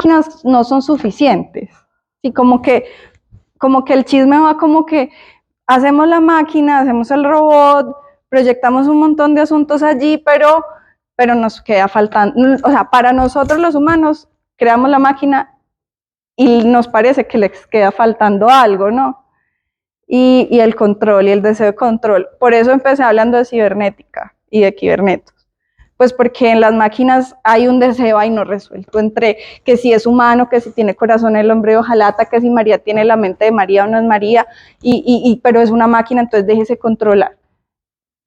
máquinas no son suficientes. Y como que el chisme va como que hacemos la máquina, hacemos el robot, proyectamos un montón de asuntos allí, pero nos queda faltando, o sea, para nosotros los humanos creamos la máquina y nos parece que les queda faltando algo, ¿no? Y el control y el deseo de control. Por eso empecé hablando de cibernética y de kibernetos. Pues porque en las máquinas hay un deseo ahí no resuelto entre que si es humano, que si tiene corazón el hombre hojalata, que si María tiene la mente de María o no es María, pero es una máquina, entonces déjese controlar.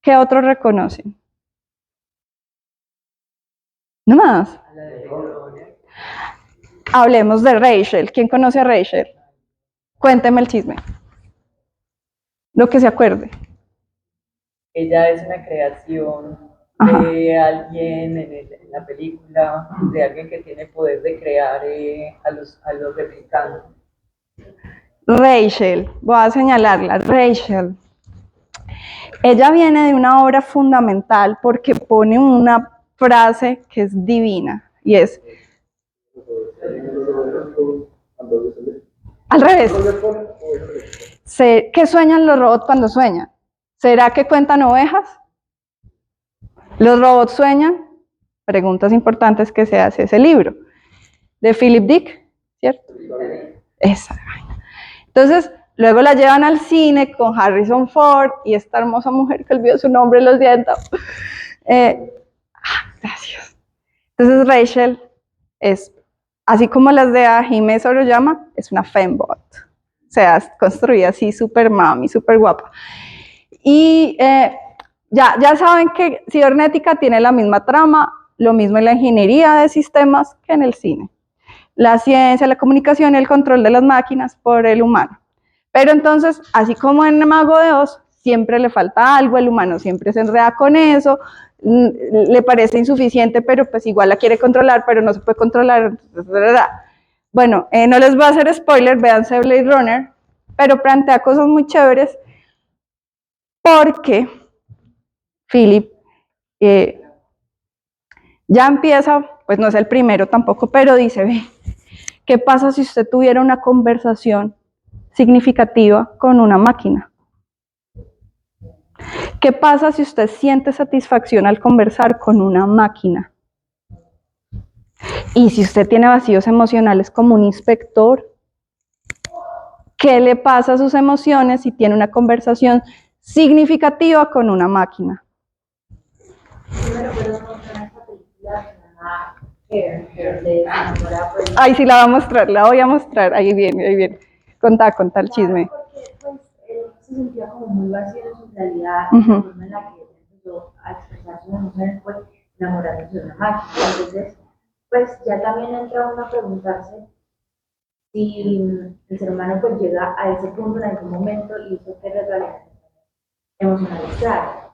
¿Qué otros reconocen? ¿No más? Hablemos de Rachel. ¿Quién conoce a Rachel? Cuénteme el chisme. Lo que se acuerde. Ella es una creación de alguien en la película, de alguien que tiene poder de crear a los replicantes. Rachel, voy a señalarla, Rachel. Ella viene de una obra fundamental porque pone una frase que es divina y es al revés. ¿Qué sueñan los robots cuando sueñan? ¿Será que cuentan ovejas? ¿Los robots sueñan? Preguntas importantes que se hace ese libro de Philip Dick, ¿cierto? Esa. Entonces, luego la llevan al cine con Harrison Ford y esta hermosa mujer que olvidó su nombre, lo siento. Gracias. Entonces Rachel es, así como las de Hime Soroyama, es una fembot. O sea, es construida así, súper mami, súper guapa. Y ya saben que cibernética tiene la misma trama, lo mismo en la ingeniería de sistemas que en el cine. La ciencia, la comunicación y el control de las máquinas por el humano. Pero entonces, así como en Mago de Oz, siempre le falta algo, el humano siempre se enreda con eso, le parece insuficiente, pero pues igual la quiere controlar, pero no se puede controlar. Bueno, no les voy a hacer spoiler, véanse Blade Runner, pero plantea cosas muy chéveres porque Philip ya empieza, pues no es el primero tampoco, pero dice, ve, ¿qué pasa si usted tuviera una conversación significativa con una máquina? ¿Qué pasa si usted siente satisfacción al conversar con una máquina? Y si usted tiene vacíos emocionales como un inspector, ¿qué le pasa a sus emociones si tiene una conversación significativa con una máquina? Ay, sí, la voy a mostrar, la voy a mostrar. Ahí viene, ahí viene. Contá el chisme. Porque pues él se sentía como muy vacío en su realidad, la forma en la que empezó a expresar sus emociones fue enamorándose de una máquina. Entonces, pues ya también entra uno a preguntarse si el ser humano pues llega a ese punto en algún momento y eso que realidad emocionalizar.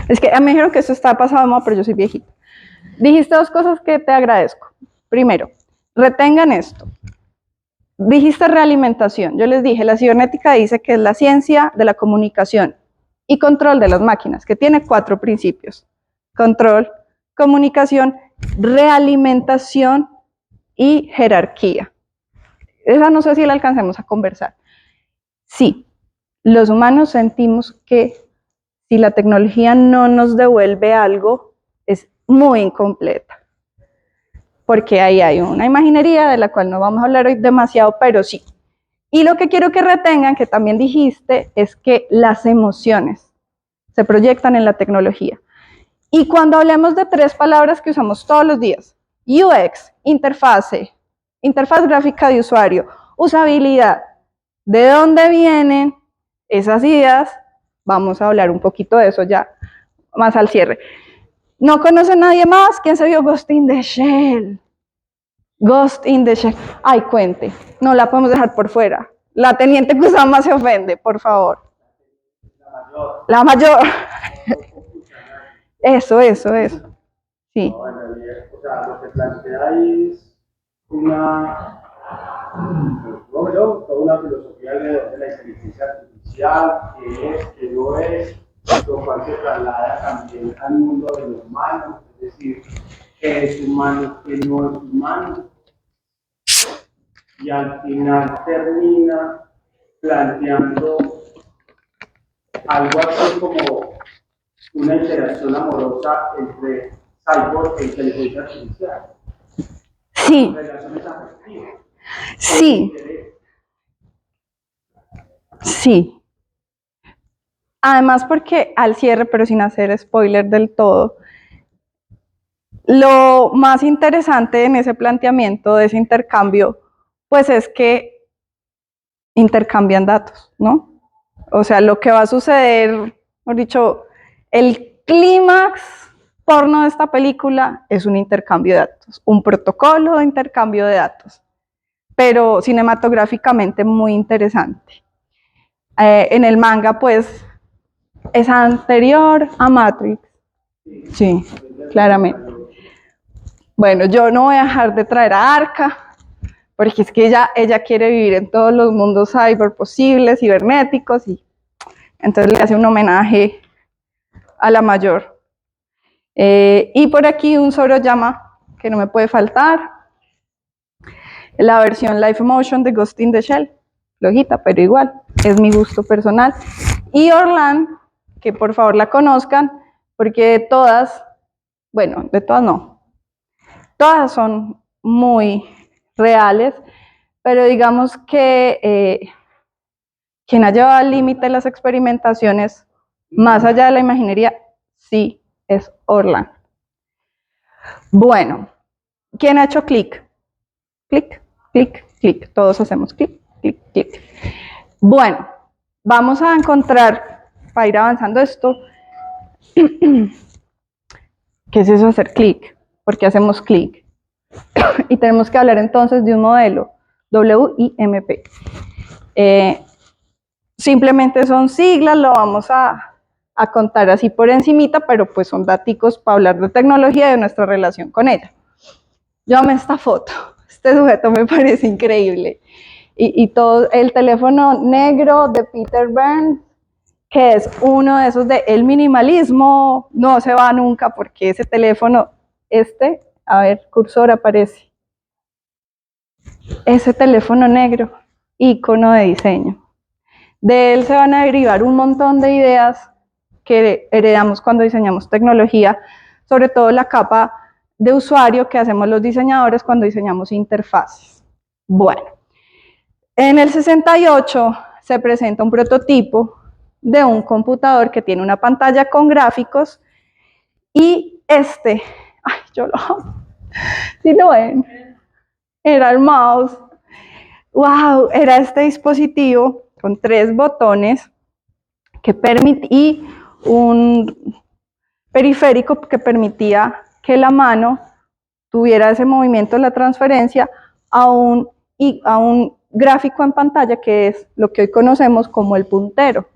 Es que a mí me dijeron que eso está pasado de moda, pero yo soy viejita. Dijiste dos cosas que te agradezco. Primero, retengan esto. Dijiste realimentación. Yo les dije, la cibernética dice que es la ciencia de la comunicación y control de las máquinas, que tiene 4 principios. Control, comunicación, realimentación y jerarquía. Esa no sé si la alcancemos a conversar. Sí, los humanos sentimos que si la tecnología no nos devuelve algo, es muy incompleta. Porque ahí hay una imaginería de la cual no vamos a hablar hoy demasiado, pero sí. Y lo que quiero que retengan, que también dijiste, es que las emociones se proyectan en la tecnología. Y cuando hablemos de 3 palabras que usamos todos los días, UX, interfaz gráfica de usuario, usabilidad, ¿de dónde vienen esas ideas? Vamos a hablar un poquito de eso ya más al cierre. ¿No conoce nadie más? ¿Quién se vio Ghost in the Shell? Ghost in the Shell. Ay, cuente. No la podemos dejar por fuera. La teniente Kusama se ofende, por favor. La mayor. Eso. Sí. No, en realidad, o sea, lo que plantea ahí es toda una filosofía alrededor de la inteligencia artificial, que no es, lo cual se traslada también al mundo de los humanos, es decir, que es humano, que no es humano, y al final termina planteando algo así como una interacción amorosa entre cyborg e inteligencia artificial. Sí, Relaciones afectivas. sí, sí. Además porque al cierre, pero sin hacer spoiler del todo, lo más interesante en ese planteamiento de ese intercambio, pues es que intercambian datos, ¿no? O sea, lo que va a suceder, mejor dicho, el clímax porno de esta película es un intercambio de datos, un protocolo de intercambio de datos, pero cinematográficamente muy interesante. En el manga, pues, es anterior a Matrix. Sí, claramente. Bueno, yo no voy a dejar de traer a Arca, porque es que ella quiere vivir en todos los mundos cyber posibles, cibernéticos, y entonces le hace un homenaje a la mayor. Y por aquí un Soroyama que no me puede faltar, la versión live motion de Ghost in the Shell, flojita, pero igual, es mi gusto personal. Y Orlan, que por favor la conozcan, porque de todas, bueno, de todas no, todas son muy reales, pero digamos que quien ha llevado al límite las experimentaciones, más allá de la imaginería, sí es Orlan. Bueno, ¿quién ha hecho clic? Clic, clic, clic. Todos hacemos clic, clic, clic. Bueno, vamos a encontrar, para ir avanzando esto, ¿qué es eso hacer clic? ¿Por qué hacemos clic? Y tenemos que hablar entonces de un modelo, WIMP. Simplemente son siglas, lo vamos a contar así por encimita, pero pues son daticos para hablar de tecnología y de nuestra relación con ella. Yo amé esta foto, este sujeto me parece increíble. Y todo el teléfono negro de Peter Burns, que es uno de esos de el minimalismo, no se va nunca porque ese teléfono, a ver, cursor aparece. Ese teléfono negro, icono de diseño. De él se van a derivar un montón de ideas que heredamos cuando diseñamos tecnología, sobre todo la capa de usuario que hacemos los diseñadores cuando diseñamos interfaces. Bueno, en el 68 se presenta un prototipo de un computador que tiene una pantalla con gráficos y ay, yo lo amo, ¿sí lo ven? Era el mouse. Wow, era este dispositivo con 3 botones que y un periférico que permitía que la mano tuviera ese movimiento, la transferencia a un gráfico en pantalla que es lo que hoy conocemos como el puntero.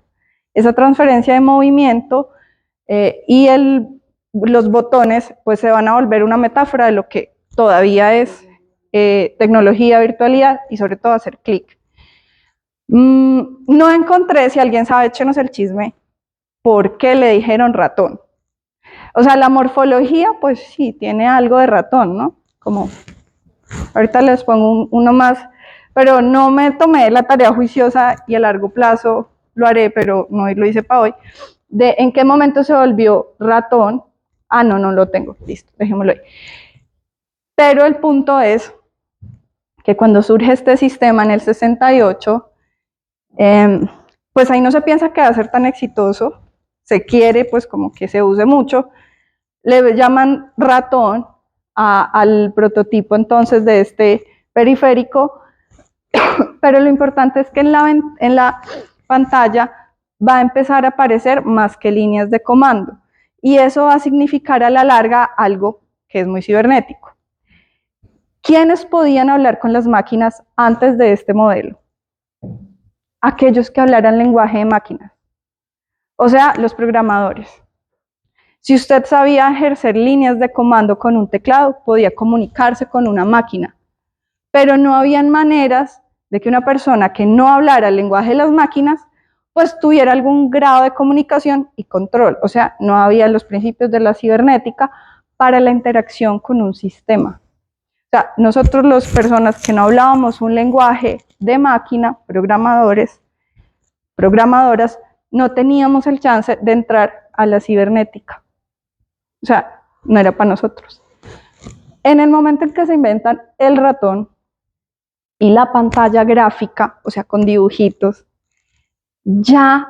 Esa transferencia de movimiento y los botones pues se van a volver una metáfora de lo que todavía es tecnología, virtualidad y sobre todo hacer clic. No encontré, si alguien sabe, échenos el chisme, por qué le dijeron ratón. O sea, la morfología, pues sí, tiene algo de ratón, ¿no? Como, ahorita les pongo uno más, pero no me tomé la tarea juiciosa y a largo plazo lo haré, pero no lo hice para hoy, de en qué momento se volvió ratón. Ah, no, no lo tengo, listo, dejémoslo ahí. Pero el punto es que cuando surge este sistema en el 68, pues ahí no se piensa que va a ser tan exitoso, se quiere pues como que se use mucho, le llaman ratón al prototipo entonces de este periférico, pero lo importante es que en la pantalla va a empezar a aparecer más que líneas de comando, y eso va a significar a la larga algo que es muy cibernético. ¿Quiénes podían hablar con las máquinas antes de este modelo? Aquellos que hablaran lenguaje de máquinas, o sea, los programadores. Si usted sabía ejercer líneas de comando con un teclado, podía comunicarse con una máquina, pero no habían maneras de que una persona que no hablara el lenguaje de las máquinas, pues tuviera algún grado de comunicación y control. O sea, no había los principios de la cibernética para la interacción con un sistema. sea, nosotros las personas que no hablábamos un lenguaje de máquina, programadores, programadoras, no teníamos el chance de entrar a la cibernética. O sea, no era para nosotros. En el momento en que se inventan el ratón y la pantalla gráfica, o sea, con dibujitos, ya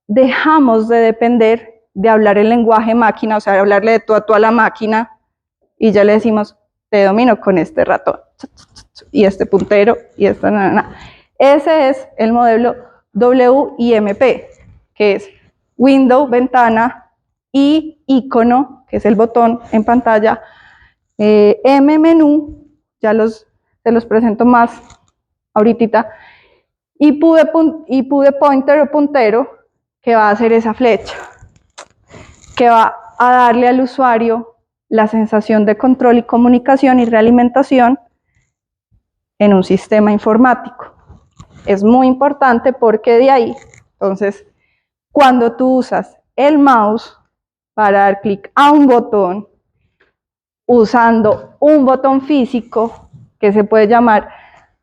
dejamos de depender de hablar el lenguaje máquina, o sea, de hablarle de tú a tú a la máquina, y ya le decimos, te domino con este ratón, y este puntero, y esta nana. Ese es el modelo WIMP, que es window, ventana, y icono, que es el botón en pantalla, M, menú, ya se los presento más ahorita, y pude pointer o puntero, que va a hacer esa flecha, que va a darle al usuario la sensación de control y comunicación y realimentación en un sistema informático. Es muy importante porque de ahí, entonces, cuando tú usas el mouse para dar clic a un botón, usando un botón físico que se puede llamar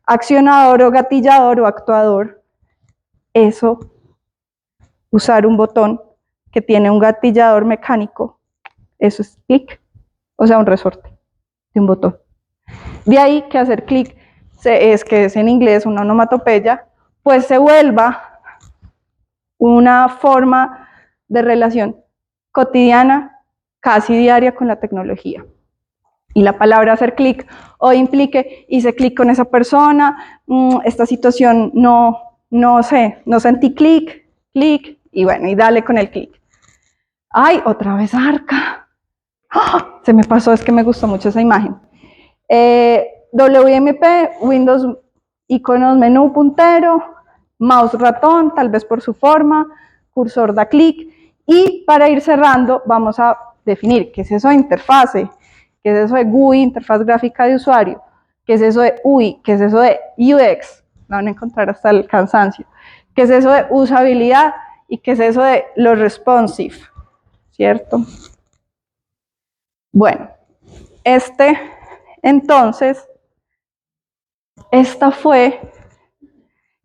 accionador o gatillador o actuador, eso, usar un botón que tiene un gatillador mecánico, eso es clic, o sea, un resorte de un botón. De ahí que hacer clic que es en inglés una onomatopeya, pues se vuelva una forma de relación cotidiana, casi diaria con la tecnología. Y la palabra hacer clic o implique, hice clic con esa persona, esta situación no sentí clic, y bueno, y dale con el clic. ¡Ay, otra vez arca! ¡Oh! Se me pasó, es que me gustó mucho esa imagen. WMP, Windows, iconos, menú, puntero, mouse, ratón, tal vez por su forma, cursor da clic, y para ir cerrando vamos a definir qué es eso de interfase, qué es eso de GUI, interfaz gráfica de usuario, qué es eso de UI, qué es eso de UX, lo van a encontrar hasta el cansancio, qué es eso de usabilidad y qué es eso de lo responsive, ¿cierto? Bueno, entonces, esta fue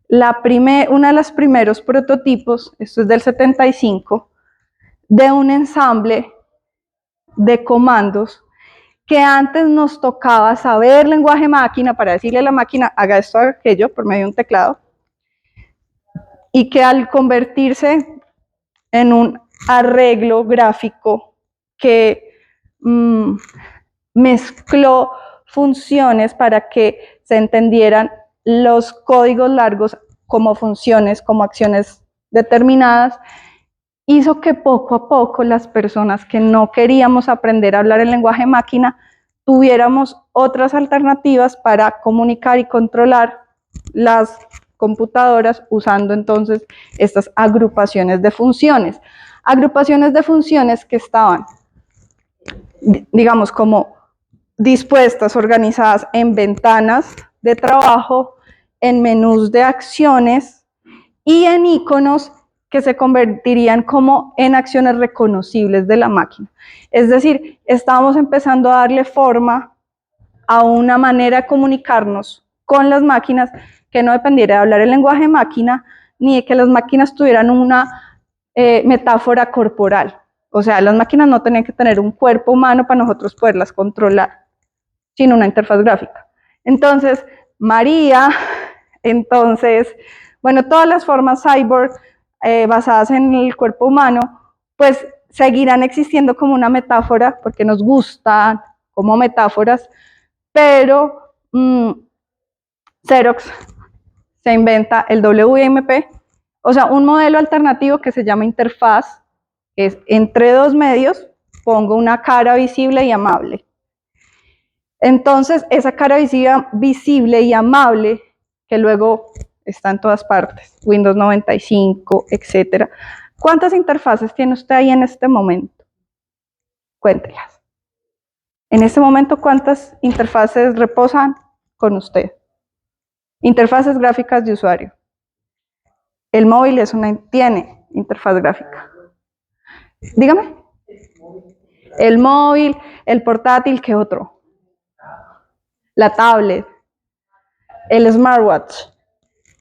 una de los primeros prototipos, esto es del 75, de un ensamble de comandos que antes nos tocaba saber lenguaje máquina para decirle a la máquina, haga esto, haga aquello, por medio de un teclado, y que al convertirse en un arreglo gráfico que mezcló funciones para que se entendieran los códigos largos como funciones, como acciones determinadas, hizo que poco a poco las personas que no queríamos aprender a hablar el lenguaje máquina tuviéramos otras alternativas para comunicar y controlar las computadoras usando entonces estas agrupaciones de funciones. Agrupaciones de funciones que estaban, digamos, como dispuestas, organizadas en ventanas de trabajo, en menús de acciones y en iconos que se convertirían como en acciones reconocibles de la máquina. Es decir, estábamos empezando a darle forma a una manera de comunicarnos con las máquinas que no dependiera de hablar el lenguaje máquina, ni de que las máquinas tuvieran una metáfora corporal. O sea, las máquinas no tenían que tener un cuerpo humano para nosotros poderlas controlar, sino una interfaz gráfica. Entonces, María, bueno, todas las formas cyborg basadas en el cuerpo humano, pues seguirán existiendo como una metáfora, porque nos gustan como metáforas, pero Xerox se inventa el WMP, o sea, un modelo alternativo que se llama interfaz, que es entre dos medios, pongo una cara visible y amable. Entonces, esa cara visible y amable, que luego está en todas partes, Windows 95, etcétera. ¿Cuántas interfaces tiene usted ahí en este momento? Cuéntelas. En este momento, ¿cuántas interfaces reposan con usted? Interfaces gráficas de usuario. El móvil tiene interfaz gráfica. Dígame. El móvil, el portátil, ¿qué otro? la tablet, el smartwatch.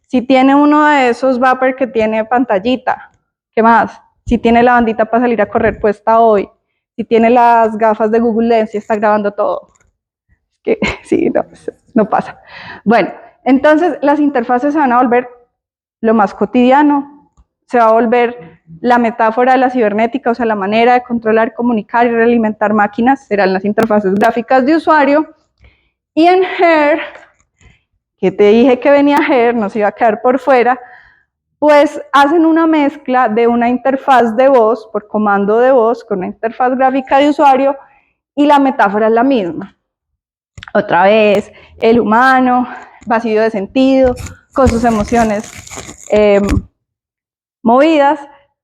Si tiene uno de esos vapor que tiene pantallita, ¿qué más? Si tiene la bandita para salir a correr puesta hoy, si tiene las gafas de Google Lens y está grabando todo. Que sí, no pasa. Bueno, entonces las interfaces se van a volver lo más cotidiano, se va a volver la metáfora de la cibernética, o sea, la manera de controlar, comunicar y realimentar máquinas, serán las interfaces gráficas de usuario. Y en Her, que te dije que venía Her, no se iba a quedar por fuera, pues hacen una mezcla de una interfaz de voz, por comando de voz, con una interfaz gráfica de usuario, y la metáfora es la misma. Otra vez, el humano, vacío de sentido, con sus emociones movidas,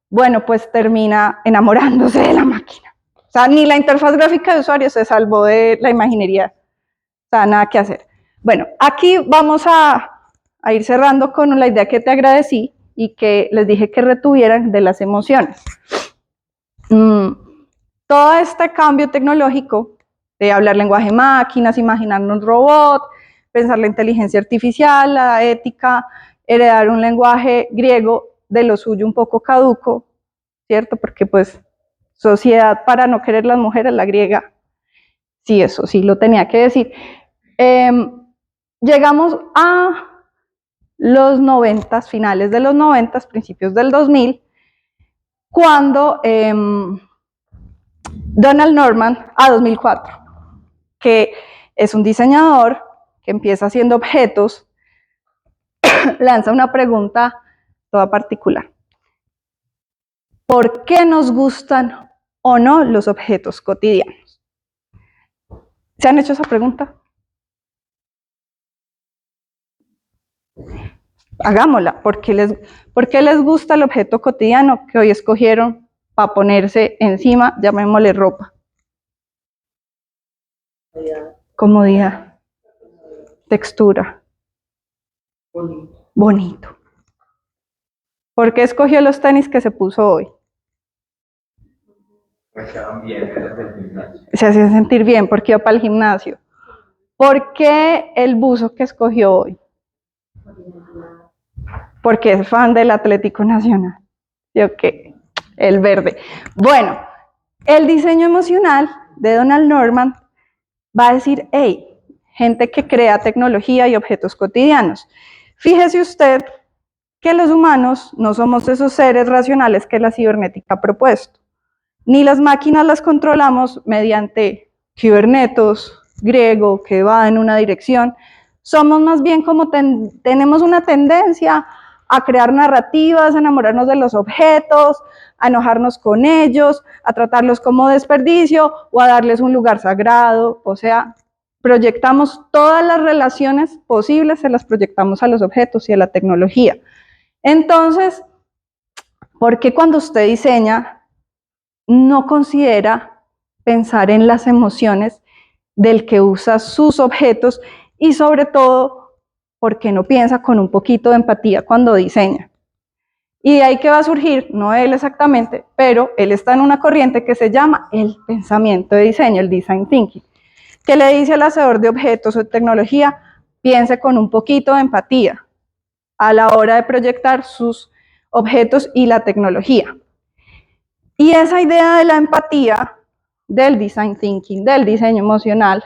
bueno, pues termina enamorándose de la máquina. O sea, ni la interfaz gráfica de usuario se salvó de la imaginería. O sea, nada que hacer. Bueno, aquí vamos a ir cerrando con la idea que te agradecí y que les dije que retuvieran de las emociones. Todo este cambio tecnológico de hablar lenguaje máquinas, imaginarnos robot, pensar la inteligencia artificial, la ética, heredar un lenguaje griego de lo suyo un poco caduco, ¿cierto? Porque pues sociedad para no querer las mujeres, la griega, sí, eso sí lo tenía que decir. Llegamos a los 90, finales de los 90, principios del 2000, cuando Donald Norman, 2004, que es un diseñador que empieza haciendo objetos, lanza una pregunta toda particular. ¿Por qué nos gustan o no los objetos cotidianos? ¿Se han hecho esa pregunta? Hagámosla. ¿Por qué les gusta el objeto cotidiano que hoy escogieron para ponerse encima, llamémosle ropa? Comodidad. Textura. Bonito. ¿Por qué escogió los tenis que se puso hoy? Se hacía sentir bien porque iba para el gimnasio. ¿Por qué el buzo que escogió hoy? Porque es fan del Atlético Nacional. Yo qué, el verde. Bueno, el diseño emocional de Donald Norman va a decir, hey, gente que crea tecnología y objetos cotidianos. Fíjese usted que los humanos no somos esos seres racionales que la cibernética ha propuesto. Ni las máquinas las controlamos mediante cibernetos, griego, que va en una dirección. Somos más bien como tenemos una tendencia a crear narrativas, a enamorarnos de los objetos, a enojarnos con ellos, a tratarlos como desperdicio o a darles un lugar sagrado. O sea, proyectamos todas las relaciones posibles, se las proyectamos a los objetos y a la tecnología. Entonces, ¿por qué cuando usted diseña no considera pensar en las emociones del que usa sus objetos y sobre todo, ¿por qué no piensa con un poquito de empatía cuando diseña? Y de ahí que va a surgir, no él exactamente, pero él está en una corriente que se llama el pensamiento de diseño, el design thinking, que le dice al hacedor de objetos o de tecnología, piense con un poquito de empatía a la hora de proyectar sus objetos y la tecnología. Y esa idea de la empatía, del design thinking, del diseño emocional,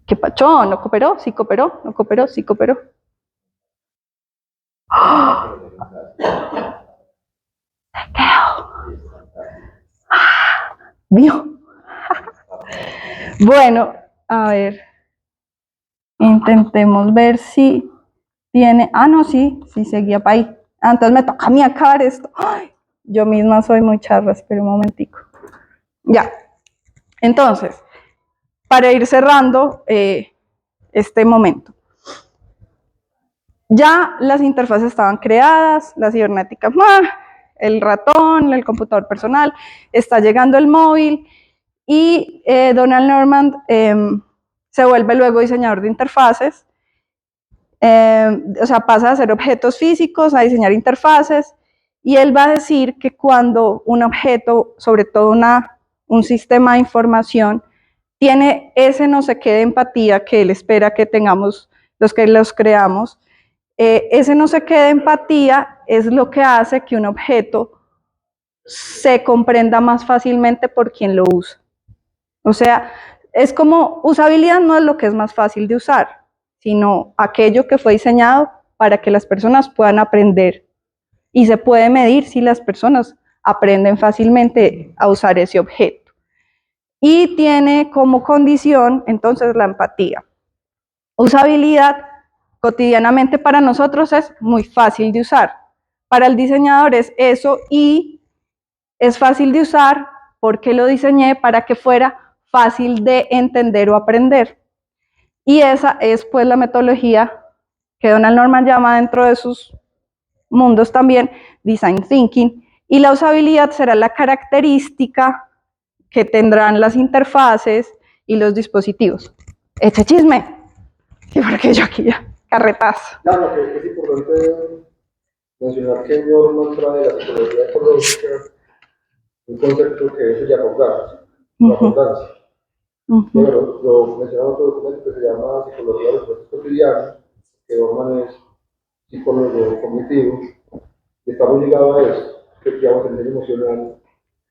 ¿qué pachón? ¿No cooperó? ¿Sí cooperó? ¿No cooperó? ¿Sí cooperó? ¡Oh! ¡Se quedó! ¿Vio? Bueno, a ver, intentemos ver si tiene, no, sí seguía para ahí. Entonces me toca a mí acabar esto. ¡Ay! Yo misma soy muy charra, espera un momentico. Ya, entonces, para ir cerrando este momento. Ya las interfaces estaban creadas, la cibernética, el ratón, el computador personal, está llegando el móvil y Donald Norman se vuelve luego diseñador de interfaces, o sea, pasa a hacer objetos físicos, a diseñar interfaces, y él va a decir que cuando un objeto, sobre todo una un sistema de información, tiene ese no sé qué de empatía que él espera que tengamos los que los creamos. Ese no sé qué de empatía es lo que hace que un objeto se comprenda más fácilmente por quien lo usa. O sea, es como usabilidad no es lo que es más fácil de usar, sino aquello que fue diseñado para que las personas puedan aprender. Y se puede medir si las personas aprenden fácilmente a usar ese objeto. Y tiene como condición, entonces, la empatía. Usabilidad, cotidianamente para nosotros es muy fácil de usar. Para el diseñador es eso y es fácil de usar porque lo diseñé para que fuera fácil de entender o aprender. Y esa es pues la metodología que Donald Norman llama dentro de sus mundos también Design Thinking. Y la usabilidad será la característica que tendrán las interfaces y los dispositivos. Este chisme, sí, porque yo aquí ya, carretazo. Claro, que es importante mencionar que Norman trae la psicología ecológica, un concepto que es el acordarse, la acordancia. Bueno, lo mencionaba otro documento que se llama Psicología de los Procesos Cotidianos, que Norman es psicólogo cognitivo, y está muy ligado a eso, que digamos el nivel emocional,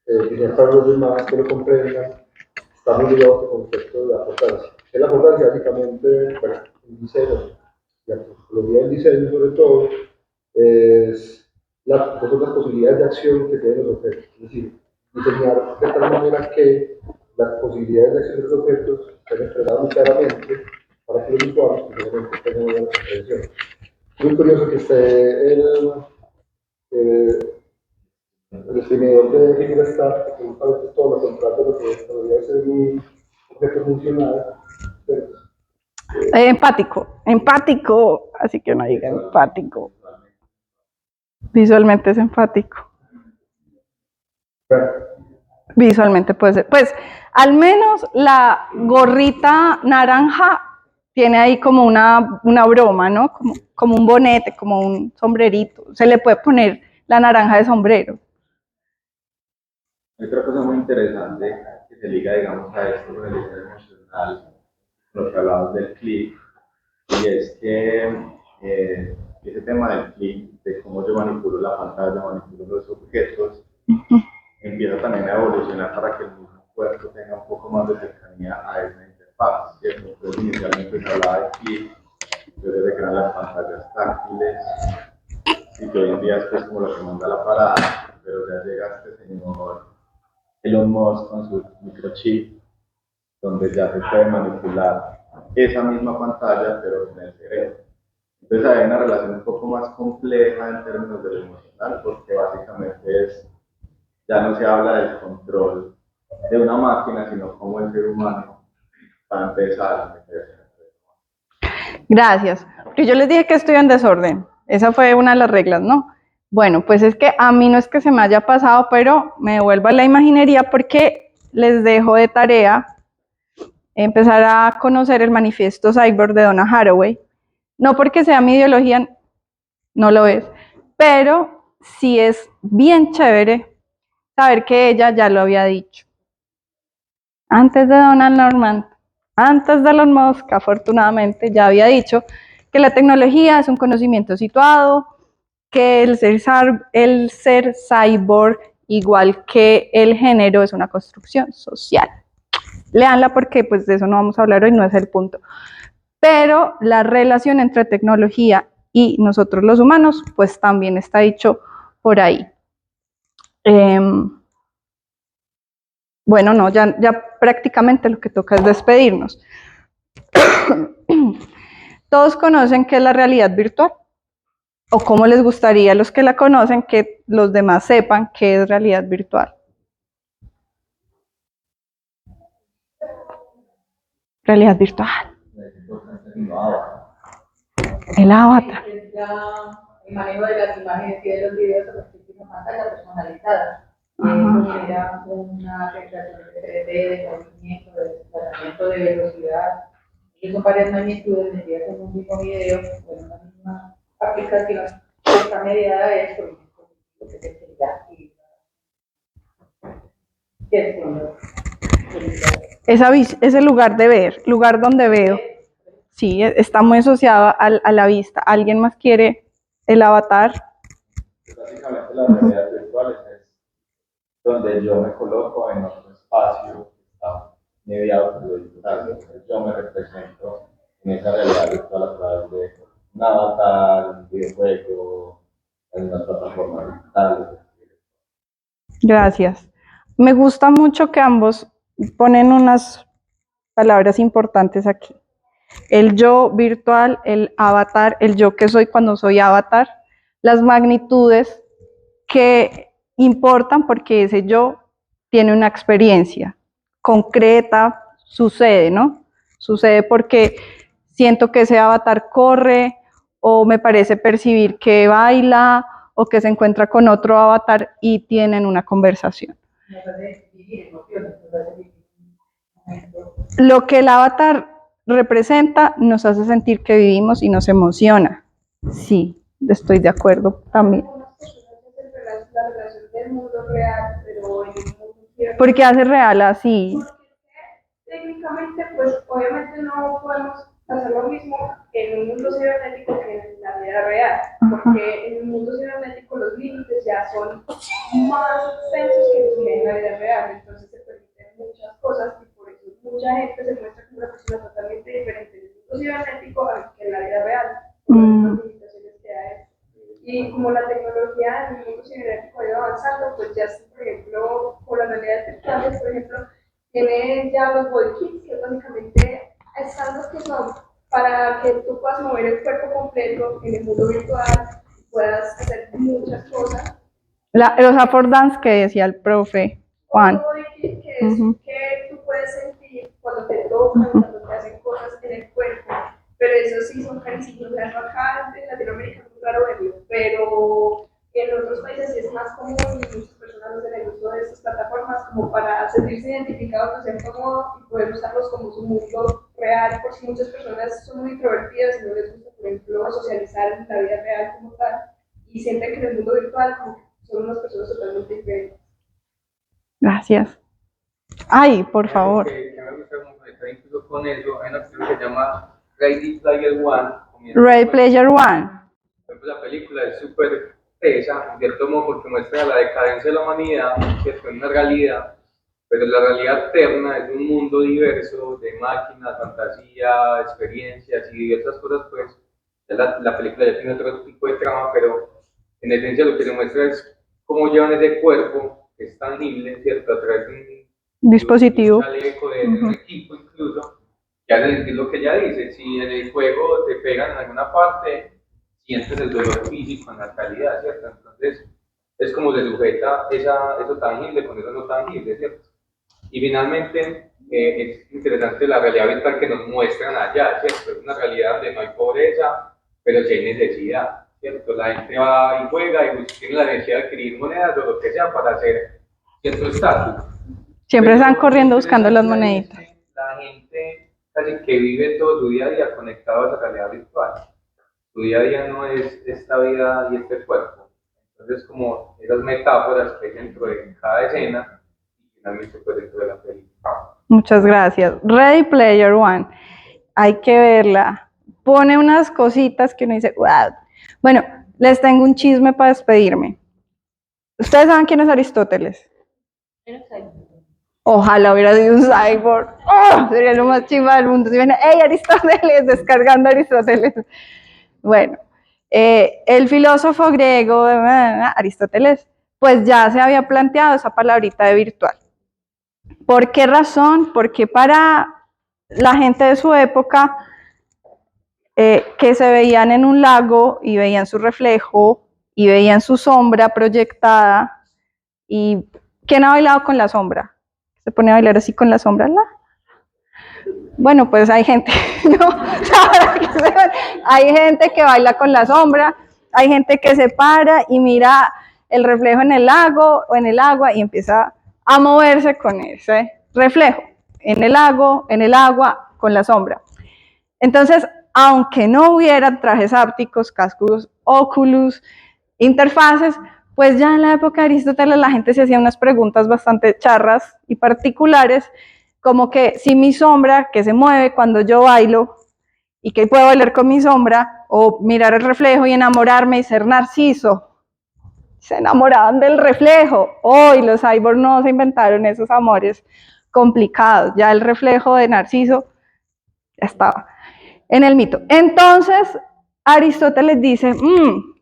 diseñar para los demás, que lo comprendan, está muy ligado a este concepto de acordancia. La acordancia básicamente, bueno, el diseño, la psicología del diseño sobre todo, son las posibilidades de acción que tienen los objetos. Es decir, diseñar de tal manera que las posibilidades de acción de los objetos estén expresadas muy claramente para que los usuarios obviamente tengan una comprensión. Muy curioso que esté el exprimidor de figura estática, que justamente es todo lo contrario de lo que podría ser un objeto funcional. Empático, así que no diga empático. Visualmente es empático. Visualmente puede ser. Pues al menos la gorrita naranja tiene ahí como una broma, ¿no? Como un bonete, como un sombrerito. Se le puede poner la naranja de sombrero. Otra cosa muy interesante que se liga, digamos, a esto con el diseño emocional, lo que hablabas del clic, y es que ese tema del clic, de cómo yo manipulo la pantalla, manipulo los objetos, empieza también a evolucionar para que el mismo cuerpo tenga un poco más de cercanía a esa interfaz, ¿cierto? Entonces inicialmente se hablaba de clic, desde que eran las pantallas táctiles, y que hoy en día es pues como lo que manda la parada, pero ya llega este señor Elon Musk con su microchip, donde ya se puede manipular esa misma pantalla, pero en el cerebro. Entonces hay una relación un poco más compleja en términos de lo emocional, porque básicamente ya no se habla del control de una máquina, sino cómo el ser humano va a empezar a meterse. Gracias. Porque yo les dije que estoy en desorden. Esa fue una de las reglas, ¿no? Bueno, pues es que a mí no es que se me haya pasado, pero me devuelvo a la imaginería porque les dejo de tarea empezar a conocer el manifiesto Cyborg de Donna Haraway. No porque sea mi ideología, no lo es, pero sí es bien chévere saber que ella ya lo había dicho. Antes de Donald Norman, antes de Elon Musk, afortunadamente, ya había dicho que la tecnología es un conocimiento situado, que el ser cyborg, igual que el género, es una construcción social. Léanla porque pues de eso no vamos a hablar hoy, no es el punto. Pero la relación entre tecnología y nosotros los humanos, pues también está dicho por ahí. Bueno, no, ya prácticamente lo que toca es despedirnos. Todos conocen qué es la realidad virtual, o cómo les gustaría a los que la conocen que los demás sepan qué es realidad virtual. Realidad virtual. El avatar. Es el manejo de las imágenes y de los videos a los que tienen pantalla personalizada. Eso genera una sensación de 3D, de movimiento, de desplazamiento, de velocidad. Y son varias magnitudes medidas en un mismo video, en una misma aplicación. Esta mediada es por un dispositivo que se sería. ¿Qué es lo? Ese lugar de ver, lugar donde veo. Sí, está muy asociado a la vista. ¿Alguien más quiere el avatar? Básicamente las realidades virtuales es donde yo me coloco en otro espacio que está mediado por lo digital. Entonces yo me represento en esa realidad virtual a través de un avatar, un videojuego, en una plataforma digital. Gracias. Me gusta mucho que ambos ponen unas palabras importantes aquí. El yo virtual, el avatar, el yo que soy cuando soy avatar, las magnitudes que importan porque ese yo tiene una experiencia concreta, sucede, ¿no? Sucede porque siento que ese avatar corre o me parece percibir que baila o que se encuentra con otro avatar y tienen una conversación. Lo que el avatar representa nos hace sentir que vivimos y nos emociona. Sí, estoy de acuerdo también. La relación del mundo real, pero en el mundo virtual. ¿Por qué hace real así? Técnicamente, pues obviamente no podemos hacer lo mismo en un mundo cibernético que en la vida real, porque en el mundo cibernético los límites ya son más extensos que los que hay en la vida real, entonces se permiten muchas cosas y por eso mucha gente se muestra como una persona totalmente diferente en el mundo cibernético que en la vida real, por las limitaciones que hay. Y como la tecnología en el mundo cibernético ha ido avanzando, pues ya, por ejemplo, con las realidades virtuales, por ejemplo, tiene ya los body kits, que básicamente están los que son para que tú puedas mover el cuerpo completo en el mundo virtual, puedas hacer muchas cosas. Los affordance que decía el profe Juan. Un body kit que es que tú puedes sentir cuando te tocan, cuando te hacen cosas en el cuerpo, pero eso sí son carísimos. Acá en Latinoamérica es muy raro verlo, pero en otros países sí es más común y muchas personas hacen el uso de estas plataformas como para sentirse identificados de cierto modo y poder usarlos como su mundo real, por si muchas personas son muy introvertidas y no les gusta, por ejemplo, socializar en la vida real como tal y sienten que en el mundo virtual como que son unas personas totalmente diferentes. Gracias. Ay, por favor. Que me gusta conectar incluso con eso, hay una película que se llama Ready Player One. Ready Player One. Por ejemplo, la película es súper tesa, en cierto modo, porque muestra la decadencia de la humanidad, ¿cierto? En una realidad, pero la realidad alterna es un mundo diverso de máquinas, fantasía, experiencias y diversas cosas, pues la película ya tiene otro tipo de trama, pero en esencia lo que se muestra es cómo llevan ese cuerpo, que es tangible, ¿cierto? A través de un dispositivo, un chaleco de un equipo incluso, que hace sentir lo que ella dice, si en el juego te pegan en alguna parte, sientes el dolor físico en la calidad, ¿cierto? Entonces, es como se sujeta eso tangible con eso no tangible, ¿cierto? Y finalmente, es interesante la realidad virtual que nos muestran allá, ¿cierto? Es una realidad donde no hay pobreza, pero sí hay necesidad, ¿cierto? La gente va y juega y tiene la necesidad de adquirir monedas o lo que sea para hacer cierto estatus. Siempre están corriendo buscando las moneditas. La gente casi que vive todo su día a día conectado a esa realidad virtual. Su día a día no es esta vida y este cuerpo. Entonces, como esas metáforas que hay dentro de cada escena y finalmente pues dentro de la película. Muchas gracias. Ready Player One. Hay que verla. Pone unas cositas que uno dice, wow. Bueno, les tengo un chisme para despedirme. ¿Ustedes saben quién es Aristóteles? Ojalá hubiera sido un cyborg. ¡Oh! Sería lo más chimba del mundo. Si ven, ¡hey, Aristóteles! Descargando Aristóteles. Bueno, el filósofo griego Aristóteles, pues ya se había planteado esa palabrita de virtual. ¿Por qué razón? Porque para la gente de su época, que se veían en un lago y veían su reflejo y veían su sombra proyectada, y ¿quién ha bailado con la sombra? Se pone a bailar así con la sombra, ¿la? Bueno, pues hay gente, ¿no? Hay gente que baila con la sombra, hay gente que se para y mira el reflejo en el lago o en el agua y empieza a moverse con ese reflejo, en el lago, en el agua, con la sombra. Entonces, aunque no hubieran trajes ápticos, cascos Oculus, interfaces, Pues ya en la época de Aristóteles la gente se hacía unas preguntas bastante charras y particulares, como que si mi sombra, que se mueve cuando yo bailo, y que puedo bailar con mi sombra, o mirar el reflejo y enamorarme y ser Narciso. Se enamoraban del reflejo. Hoy los cyborgs no se inventaron esos amores complicados. Ya el reflejo de Narciso ya estaba en el mito. Entonces, Aristóteles dice,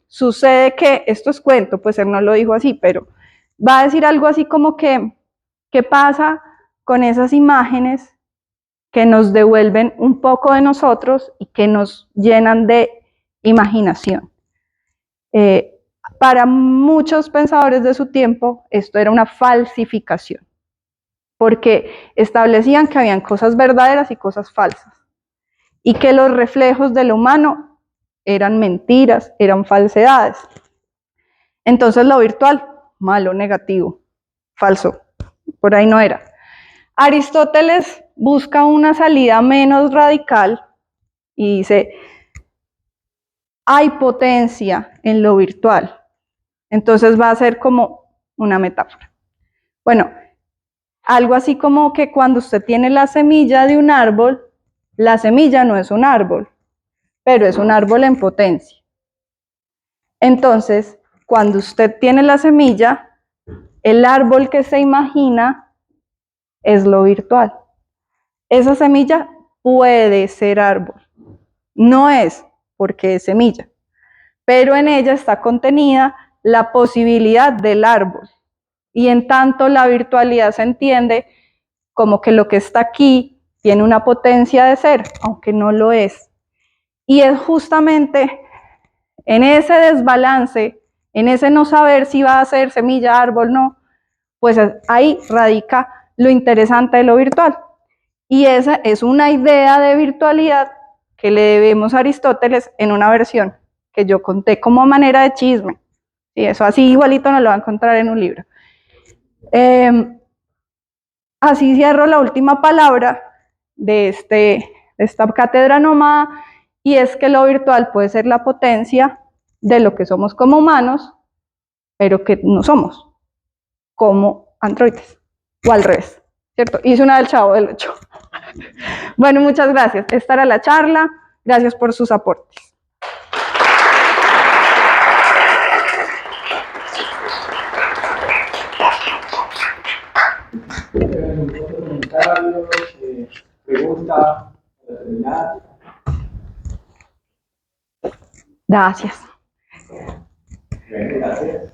sucede que, esto es cuento, pues él no lo dijo así, pero va a decir algo así como que, ¿qué pasa con esas imágenes que nos devuelven un poco de nosotros y que nos llenan de imaginación? Para muchos pensadores de su tiempo, esto era una falsificación, porque establecían que habían cosas verdaderas y cosas falsas, y que los reflejos de lo humano eran mentiras, eran falsedades. Entonces lo virtual, malo, negativo, falso, por ahí no era. Aristóteles busca una salida menos radical y dice, hay potencia en lo virtual. Entonces va a ser como una metáfora. Bueno, algo así como que cuando usted tiene la semilla de un árbol, la semilla no es un árbol, pero es un árbol en potencia. Entonces, cuando usted tiene la semilla, el árbol que se imagina es lo virtual. Esa semilla puede ser árbol. No es porque es semilla, pero en ella está contenida la posibilidad del árbol. Y en tanto la virtualidad se entiende como que lo que está aquí tiene una potencia de ser, aunque no lo es. Y es justamente en ese desbalance, en ese no saber si va a ser semilla, árbol, no, pues ahí radica lo interesante de lo virtual. Y esa es una idea de virtualidad que le debemos a Aristóteles en una versión que yo conté como manera de chisme. Y eso así igualito no lo va a encontrar en un libro. Así cierro la última palabra de esta cátedra nómada, y es que lo virtual puede ser la potencia de lo que somos como humanos, pero que no somos, como androides, o al revés, ¿cierto? Hice una del Chavo del Ocho. Bueno, muchas gracias. Esta era la charla. Gracias por sus aportes. Comentarios, preguntas, para terminar. Gracias. Gracias.